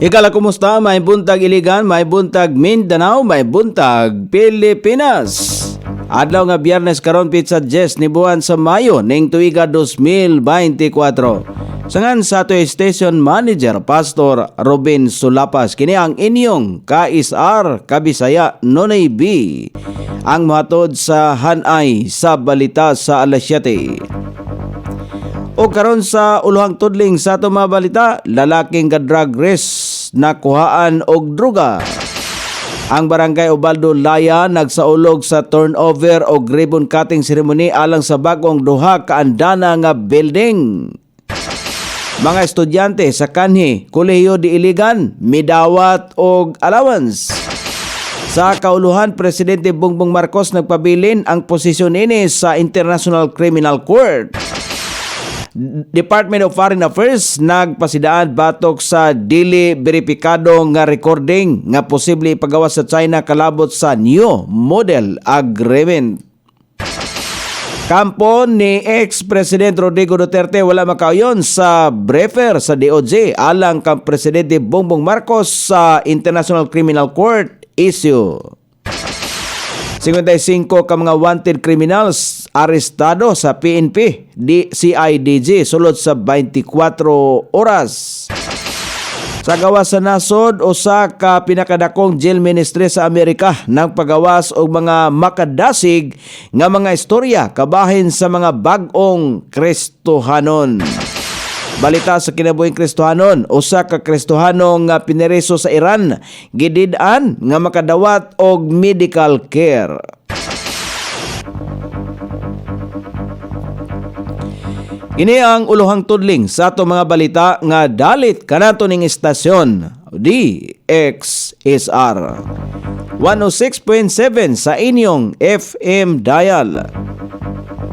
Ikala, kumusta? May buntag Iligan, may buntag Mindanao, may buntag Pilipinas. Adlaw nga Biyernes karon pizza 10 ni buwan sa Mayo ning tuiga 2024. Sangan sa ato station manager Pastor Robin Sulapas, kini ang inyong KSR Kabisaya Nonay B. Ang matod sa hanay sa balita sa alas 7. O karon sa uluhang tudling sa ato mga balita, lalaking ka drug race na kuhaan og druga. Ang barangay Ubaldo Laya nagsaulog sa turnover o ribbon cutting ceremony alang sa bagong duha ka andana nga building. Mga estudyante sa kanhi Kolehiyo di Iligan midawat og allowance. Sa kauluhan, Presidente Bongbong Marcos nagpabilin ang posisyon ini sa International Criminal Court. Department of Foreign Affairs nagpasidaan batok sa dili beripikado nga recording nga posible ipagawa sa China kalabot sa New Model Agreement. Kampo ni ex-President Rodrigo Duterte wala makauyon sa briefer sa DOJ alang kang Presidente Bongbong Marcos sa International Criminal Court issue. 55 ka mga wanted criminals arestado sa PNP di CIDG sulod sa 24 oras. Sa gawas sa nasod, usa ka pinakadakong jail ministry sa Amerika nang pagawas og mga makadasig nga mga istorya kabahin sa mga bag-ong Kristohanon. Balita sa kinabuhing Kristohanon, usa ka Kristohanong nga pinereso sa Iran gidid-an nga makadawat og medical care. Ini ang uluhang tudling sa ato mga balita nga dalit kanato ning istasyon DXSR 106.7 sa inyong FM dial.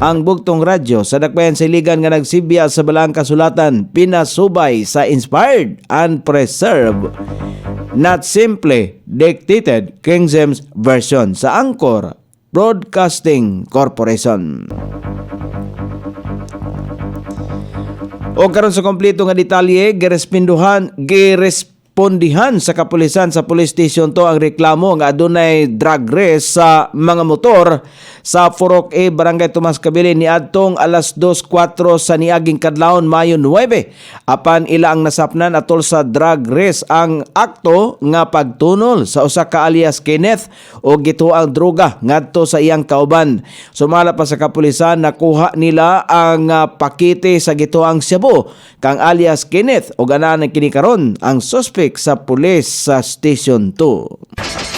Ang bugtong radyo sa dakbayan sa Iligan nga nagsibya sa balang kasulatan pinasubay sa inspired and preserved, not simply dictated King James Version sa Anchor Broadcasting Corporation. O karon sa kompleto nga detalye, girespondihan sa kapulisan sa police station to ang reklamo nga adunay drug race sa mga motor sa Furok A, Barangay Tomas Cabilin niadtong alas 2:04 sa niaging kadlawon Mayo 9. Apan ila ang nasapnan atol sa drug race ang akto nga pagtunol sa usa ka alias Kenneth o gituang droga ngadto sa iyang kauban. Sumala pa sa kapulisan, nakuha nila ang pakete sa gituang shabu kang alias Kenneth o ganahan kini karon ang suspect sa pulis sa Station 2.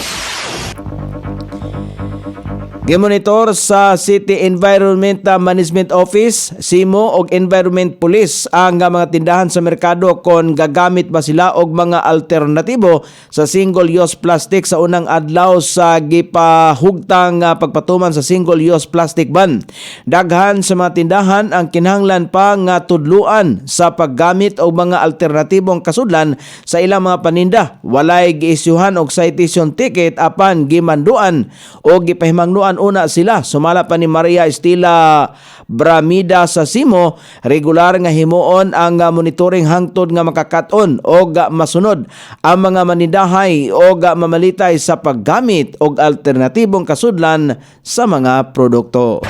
Gimonitor sa City Environment Management Office, SIMO og Environment Police ang mga tindahan sa merkado kon gagamit ba sila og mga alternatibo sa single-use plastic sa unang adlaw sa gipahugtang pagpatuman sa single-use plastic ban. Daghan sa mga tindahan ang kinahanglan pa nga tudluan sa paggamit og mga alternatibong kasudlan sa ilang mga paninda. Walay giisyuhan og citation ticket apan gimanduan o gipahimangnuan una sila. Sumala pa ni Maria Estela Bramida sa SIMO, regular nga himuon ang monitoring hangtod nga makakat-on o masunod ang mga manindahay o mamalitay sa paggamit og alternatibong kasudlan sa mga produkto.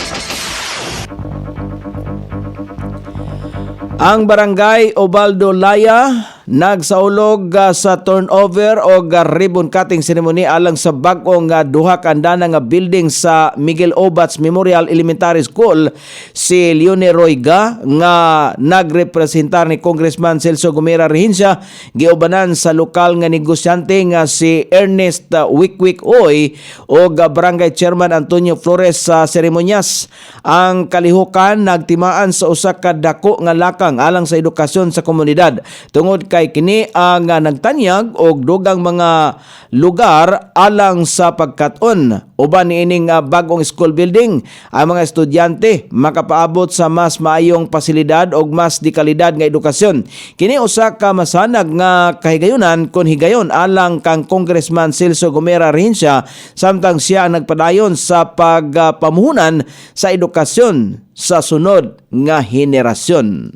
Ang barangay Ubaldo Laya nagsaulog sa turnover o ribbon cutting ceremony alang sa bag-ong duha ka andana nga building sa Miguel Obats Memorial Elementary School. Si Leone Royga nga nagrepresentar ni Congressman Celso Gomera Rehencia giubanan sa lokal nga negosyante nga si Ernest Wikwik Oy o barangay chairman Antonio Flores sa seremonyas. Ang kalihukan nagtimaan sa usa ka dako nga lakang alang sa edukasyon sa komunidad. Tungod kay kini ang nagtanyag og dugang mga lugar alang sa pagkat-on. Uban niining bagong school building, ang mga estudyante makapaabot sa mas maayong pasilidad og mas di kalidad nga edukasyon. Kini usa ka masanag nga kahigayunan kon higayon alang kang Congressman Celso Gomera Rehencia samtang siya ang nagpadayon sa pagpamuhunan sa edukasyon sa sunod nga henerasyon.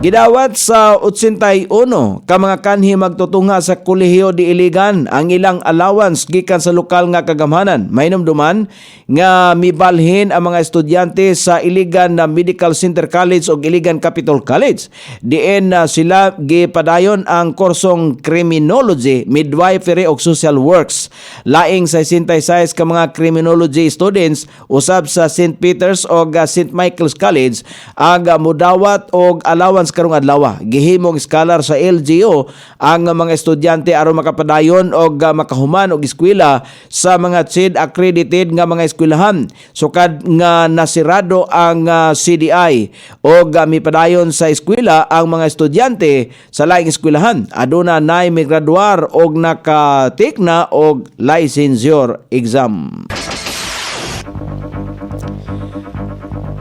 Gidawat sa 81 ka mga kanhi magtutunga sa kolehiyo di Iligan ang ilang allowance gikan sa lokal nga kagamhanan. Mainumduman nga mibalhin ang mga estudyante sa Iligan na Medical Center College o Iligan Capital College. Diin sila gipadayon ang kursong Criminology, Midwifery o Social Works. Laing sa 66 ka mga criminology students usab sa St. Peter's o St. Michael's College ang mudawat og allowance karong adlaw. Gihimong scholar sa LGU ang mga estudyante aron makapadayon og makahuman og eskwela sa mga CHED accredited nga mga eskwelahan. Sukad nga nasirado ang CDI og mipadayon sa eskwela ang mga estudyante sa laing eskwelahan. Aduna nay migraduar og naka-take na og licensure exam.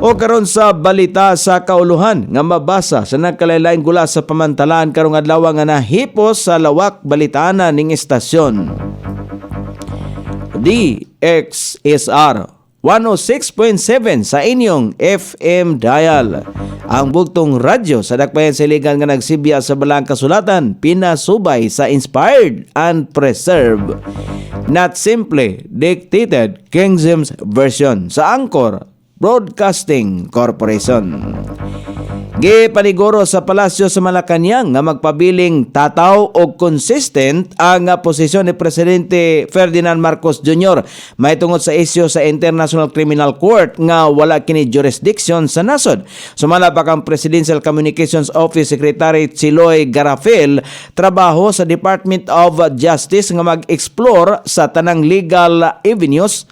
O karon sa balita sa kauluhan nga mabasa sa nagkalaylaing gula sa pamantalaan karong adlaw nga nahipos sa lawak balitaana ning estasyon. DXSR 106.7 sa inyong FM dial. Ang bugtong radyo sa dakbayan sa iligan nga nagsibya sa balang kasulatan, pinasubay sa inspired and preserved, not simply dictated King James Version sa Angkor Broadcasting Corporation. Gipaniguro sa palasyo sa Malacañang nga magpabiling tataw o consistent ang posisyon ni Presidente Ferdinand Marcos Jr. may tungod sa isyu sa International Criminal Court nga wala kini jurisdiction sa nasod. Sumala pa kang Presidential Communications Office Secretary Chiloy Garafil trabaho sa Department of Justice nga mag-explore sa tanang legal avenues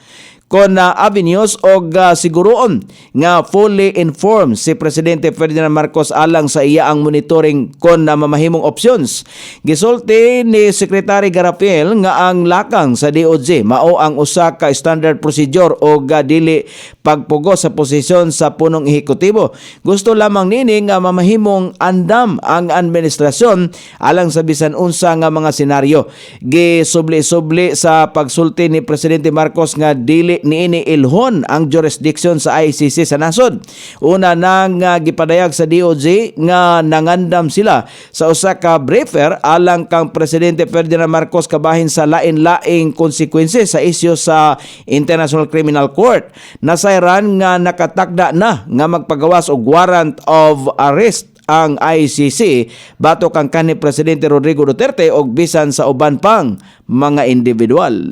og siguroon nga fully informed si Presidente Ferdinand Marcos alang sa iya ang monitoring kon na mamahimong options. Gisulti ni Secretary Garapel nga ang lakang sa DOJ mao ang usa ka standard procedure og dili pagpugo sa posisyon sa punong ehekutibo. Gusto lamang nini nga mamahimong andam ang administrasyon alang sa bisan unsa nga mga senaryo. Gisubli-subli sa pagsulti ni Presidente Marcos nga dili niini ilhon ang jurisdiction sa ICC sa nasod. Una nang gipadayag sa DOJ nga nangandam sila sa usa ka briefer alang kang Presidente Ferdinand Marcos kabahin sa lain-laing konsekwensya sa isyu sa International Criminal Court. Nasayran nga nakatakda na nga magpagawas og warrant of arrest ang ICC batok ang kanhi Presidente Rodrigo Duterte og bisan sa uban pang mga individual.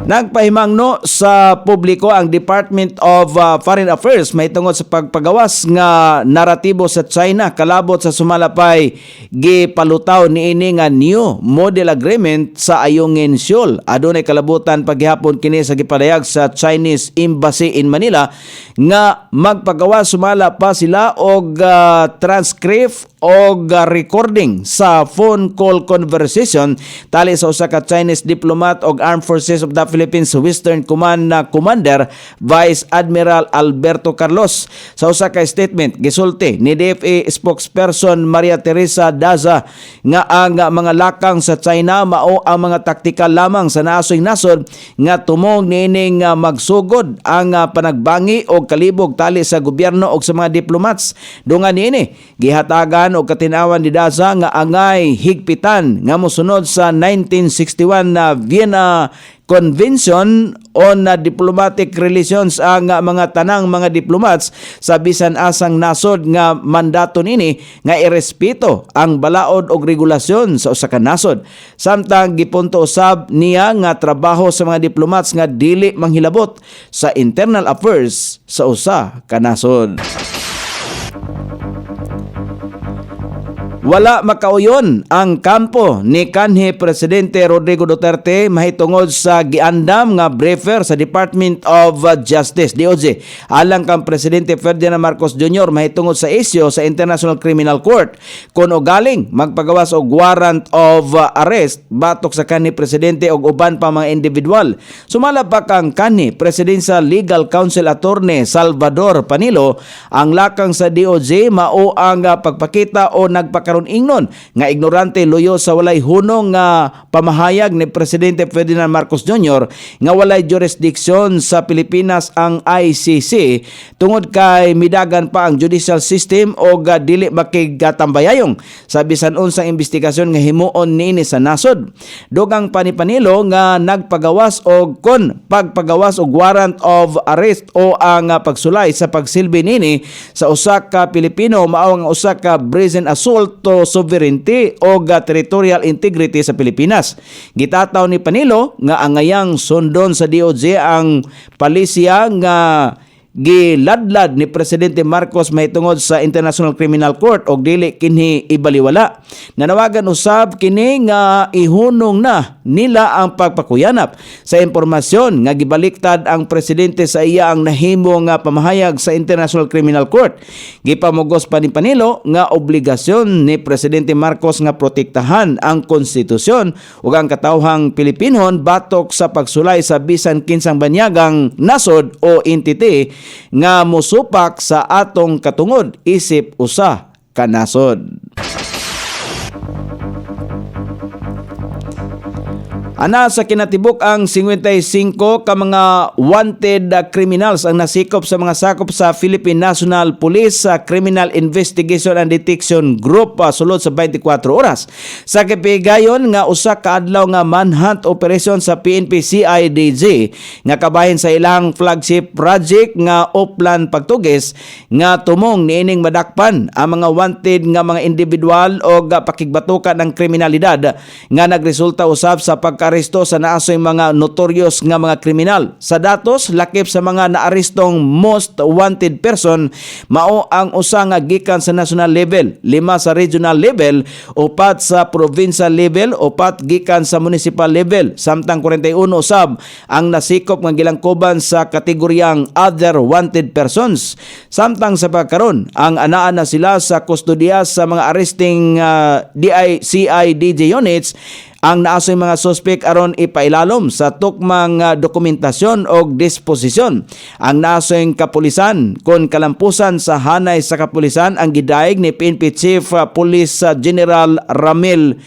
Nagpahimangno sa publiko ang Department of Foreign Affairs may tungod sa pagpagawas nga naratibo sa China kalabot sa sumalapay gipalutaw niini nga new model agreement sa Ayungin, Seoul. Adunay kalabutan paghihapon kini sa gipadayag sa Chinese Embassy in Manila nga magpagawas sumala pa sila og transcript og recording sa phone call conversation tali sa usa ka Chinese diplomat og Armed Forces of the Philippines Western Command na Commander Vice Admiral Alberto Carlos. Sa usa ka statement gisulti ni DFA spokesperson Maria Teresa Daza nga ang mga lakang sa China mao ang mga taktikal lamang sa nasoy nasod nga tumong niining magsugod ang panagbangi og kalibog tali sa gobyerno og sa mga diplomats. Dungan niini gihatagan og katinawan ni Daza nga angay higpitan nga mosunod sa 1961 na Vienna Convention on Diplomatic Relations ang mga tanang mga diplomats sa bisan asang nasod nga mandato nini nga irespeto ang balaod og regulasyon sa usa ka nasod. Samtang gipunto usab niya nga trabaho sa mga diplomats nga dili manghilabot sa internal affairs sa usa ka nasod. Wala makauyon ang kampo ni kanhi Presidente Rodrigo Duterte mahitungod sa giandam nga briefer sa Department of Justice DOJ alang kang Presidente Ferdinand Marcos Jr. mahitungod sa isyu sa International Criminal Court kun galing magpagawas og warrant of arrest batok sa kanhi Presidente og uban pa mga individual. Sumala pa kang kanhi Presidential Legal Counsel Attorney Salvador Panilo ang lakang sa DOJ mao ang pagpakita o nagpakita karon ingnon nga ignorante luyo sa walay hunong nga pamahayag ni Presidente Ferdinand Marcos Jr. nga walay jurisdiction sa Pilipinas ang ICC tungod kay midagan pa ang judicial system o dili makigtambayayong sa bisan unsang investigasyon nga himuon niini sa nasod. Dugang panipanilo nga nagpagawas og kon pagpagawas og warrant of arrest o ang pagsulay sa pagsilbi nini sa usa ka Pilipino mao ang usa ka brazen assault to sovereignty o territorial integrity sa Pilipinas. Gitataw ni Panilo nga angayang sundon sa DOJ ang palisiya nga giladlad ni Presidente Marcos mahitungod sa International Criminal Court og dili kini ibaliwala. Nanawagan usab kini nga ihunong na nila ang pagpakuyanap sa impormasyon nga gibaliktad ang presidente sa iya ang nahimo nga pamahayag sa International Criminal Court. Gipamugos pa ni Panilo nga obligasyon ni Presidente Marcos nga protektahan ang konstitusyon ug ang katawhang Pilipinon batok sa pagsulay sa bisan kinsang banyagang nasod o entity nga musupak sa atong katungod isip usa ka nasod. Ana sa kinatibuk ang 55 ka mga wanted criminals ang nasikop sa mga sakop sa Philippine National Police sa Criminal Investigation and Detection Group sulod sa 24 oras. Sa kapigayon nga usa ka adlaw nga manhunt operation sa PNP CIDG nga kabahin sa ilang flagship project nga Oplan Pagtuges nga tumong niining madakpan ang mga wanted nga mga individual o pakigbatukan ng kriminalidad nga nagresulta usab sa pagkaresto sa naasoy mga notorious nga mga kriminal. Sa datos, lakip sa mga naarestong most wanted person, mao ang usa nga gikan sa national level, 5 sa regional level, 4 sa provincial level, 4 gikan sa municipal level, samtang 41 usab ang nasikop nga gilangkoban sa kategoryang other wanted persons. Samtang sa pagkaron, ang anaa na sila sa kustodiya sa mga arresting CIDG units. Ang naasoy mga suspek aron ipailalom sa tukmang dokumentasyon o disposisyon. Ang naasoy kapulisan kon kalampusan sa hanay sa kapulisan ang gidaig ni PNP Chief Police General Romel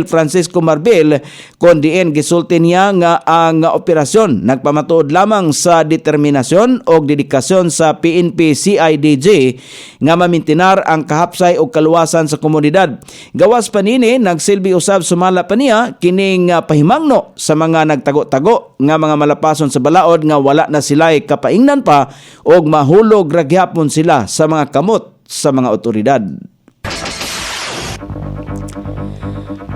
Francisco Marbil kon diin gisulti niya nga ang operasyon nagpamatuod lamang sa determinasyon o dedikasyon sa PNP CIDG nga mamintinar ang kahapsay o kaluwasan sa komunidad. Gawas pa nini nagsilbi usab sumala pa niya kining pahimangno sa mga nagtago-tago nga mga malapason sa balaod nga wala na sila'y kapaingnan pa o mahulog ragyapon sila sa mga kamot sa mga otoridad.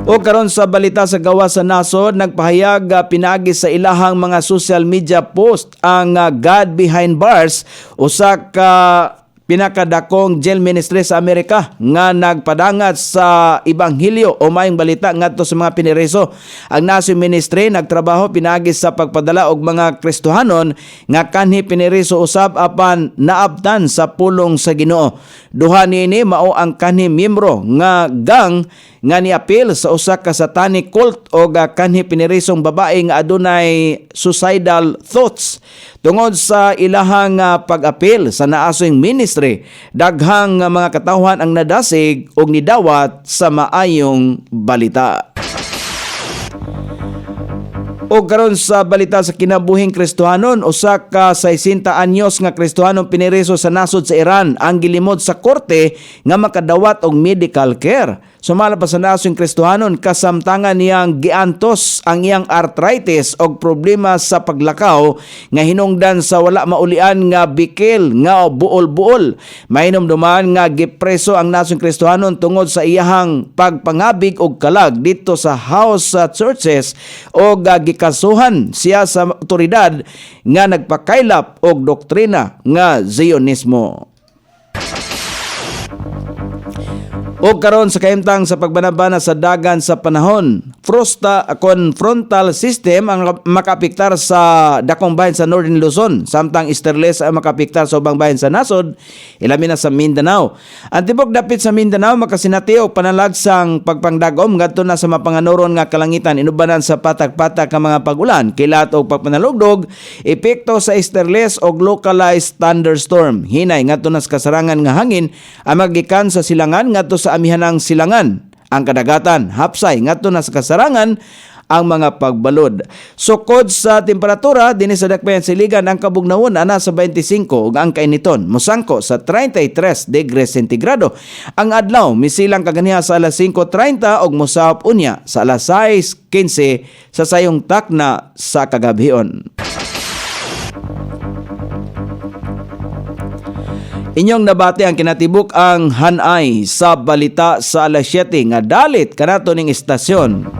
O karon sa balita sa gawas sa nasod, nagpahayag pinagi sa ilahang mga social media post ang God Behind Bars, usa ka pinakadakong jail ministry sa Amerika nga nagpadangat sa Ebanghelyo o mayong balita ngadto sa mga pinireso. Ang nasong ministry nagtrabaho pinagi sa pagpadala og mga Kristohanon nga kanhi pinireso usab apan naabtan sa pulong sa Ginoo. Duha niini mao ang kanhi miyembro nga gang nga niapil sa usa ka satanic cult o kanhi piniresong babae nga adunay suicidal thoughts. Tungod sa ilahang pag-apil sa naasoing ministry, daghang mga katawhan ang nadasig o nidawat sa maayong balita. O karon sa balita sa kinabuhing Kristohanon, usa ka 60 anyos nga Kristohanon pinireso sa nasod sa Iran ang gilimod sa korte nga makadawat og medical care. Sumala pa sa nasong Kristohanon, kasamtangan niyang giantos ang iyang arthritis o problema sa paglakaw nga hinungdan sa wala maulian nga bikil nga buol-buol. Mahinumduman nga gipreso ang nasong Kristohanon tungod sa iyahang pagpangabig og kalag dito sa house churches o gikasuhan siya sa otoridad nga nagpakaylap og doktrina nga Zionismo. O karon sa kahimtang sa pagbanabana sa dagan sa panahon, frontal system ang makapiktar sa dakong bahin sa Northern Luzon, samtang easterlies ang makapiktar sa ubang bahin sa nasod, ilabi na sa Mindanao. Ang tibok dapit sa Mindanao makasinati og panalagsang pagpangdagom ngadto na sa mapanganoron nga kalangitan inubanan sa patak-patak nga mga pag-ulan, kilat og pagpanalugdog, epekto sa easterlies og localized thunderstorm. Hinay ngadto na sa kasarangan nga hangin ang magikan sa silangan ngadto sa sa amihanang silangan. Ang kadagatan hapsay ngadto na sa kasarangan ang mga pagbalod. Sukod sa temperatura dinhi sa dakbayan siligan ang kabugnawon ana sa 25 ug ang kainiton mosangko sa 33 degrees sentigrado. Ang adlaw misilang kaganiha sa alas 5:30 ug mosahop unya sa alas 6:15 sa sayong takna sa kagabhion. Inyong nabati ang kinatibuk ang hanay sa balita sa alas 7 nga dalit kanato ning istasyon.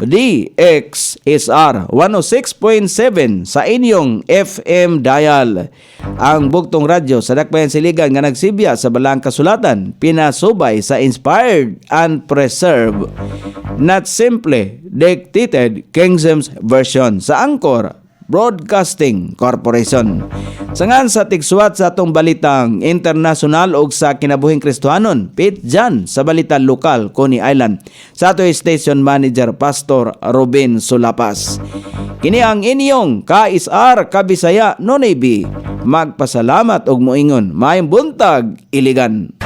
DXSR 106.7 sa inyong FM dial. Ang bugtong radyo sa dakbayan siligan nga nagsibya sa balang kasulatan, pinasubay sa inspired and preserved, not simply dictated King James Version sa Angkor Broadcasting Corporation. Sangan sa tigsuwat sa atong balitang internasyonal o sa kinabuhing Kristohanon, Pete Jan sa balitang lokal, Coney Island. Sa ato station manager, Pastor Robin Sulapas. Kini ang inyong KSR Kabisaya Noonay B. Magpasalamat og moingon, maayong buntag, Iligan.